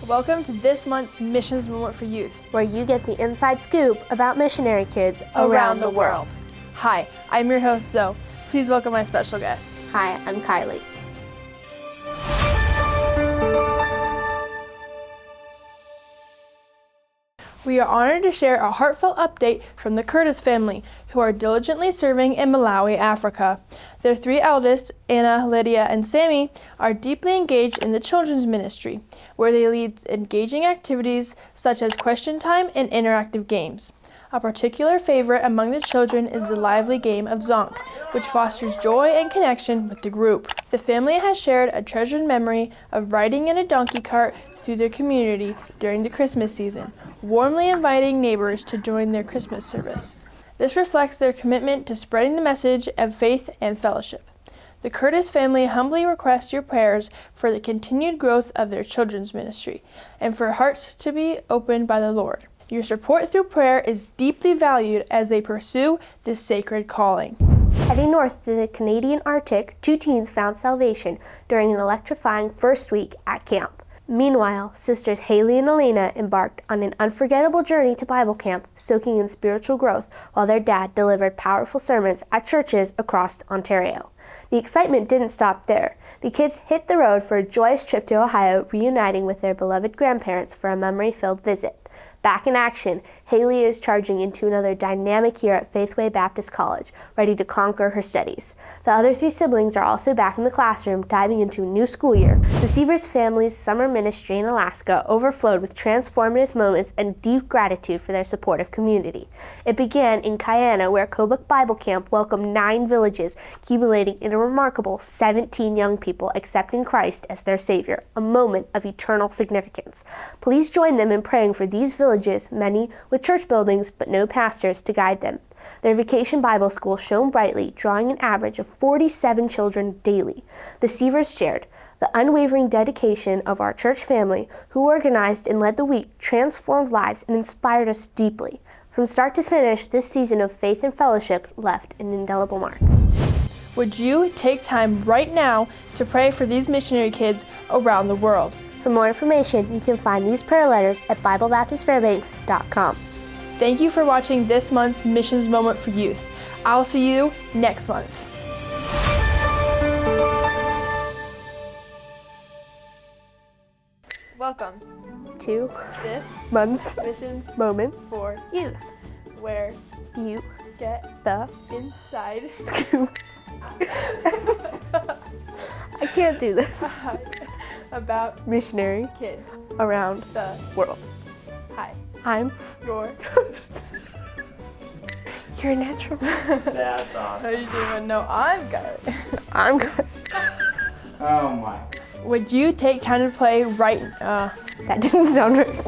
Welcome to this month's Missions Moment for Youth, where you get the inside scoop about missionary kids around the world. Hi, I'm your host, Zoe. Please welcome my special guests. Hi, I'm Kyleigh. We are honored to share a heartfelt update from the Curtis family, who are diligently serving in Malawi, Africa. Their three eldest, Anna, Lydia, and Sammy, are deeply engaged in the children's ministry, where they lead engaging activities such as question time and interactive games. A particular favorite among the children is the lively game of Zonk, which fosters joy and connection with the group. The family has shared a treasured memory of riding in a donkey cart through their community during the Christmas season, warmly inviting neighbors to join their Christmas service. This reflects their commitment to spreading the message of faith and fellowship. The Curtis family humbly requests your prayers for the continued growth of their children's ministry and for hearts to be opened by the Lord. Your support through prayer is deeply valued as they pursue this sacred calling. Heading north to the Canadian Arctic, two teens found salvation during an electrifying first week at camp. Meanwhile, sisters Haley and Elena embarked on an unforgettable journey to Bible camp, soaking in spiritual growth while their dad delivered powerful sermons at churches across Ontario. The excitement didn't stop there. The kids hit the road for a joyous trip to Ohio, reuniting with their beloved grandparents for a memory-filled visit. Back in action, Haley is charging into another dynamic year at Faithway Baptist College, ready to conquer her studies. The other three siblings are also back in the classroom, diving into a new school year. The Sievers family's summer ministry in Alaska overflowed with transformative moments and deep gratitude for their supportive community. It began in Guyana, where Kobuk Bible Camp welcomed 9 villages, accumulating in a remarkable 17 young people accepting Christ as their Savior, a moment of eternal significance. Please join them in praying for these villages, many with church buildings but no pastors to guide them. Their vacation Bible school shone brightly, drawing an average of 47 children daily. The Sievers shared, "The unwavering dedication of our church family, who organized and led the week, transformed lives and inspired us deeply. From start to finish, this season of faith and fellowship left an indelible mark." Would you take time right now to pray for these missionary kids around the world? For more information, you can find these prayer letters at BibleBaptistFairbanks.com. Thank you for watching this month's Missions Moment for Youth. I'll see you next month. Welcome to this month's Missions Moment for Youth, where you get the inside scoop. I can't do this. About missionary kids around the world. Hi, I'm your You're a natural. That's awesome. How you doing? No, I'm good. I'm good. Oh my. Would you take time to play right That didn't sound right.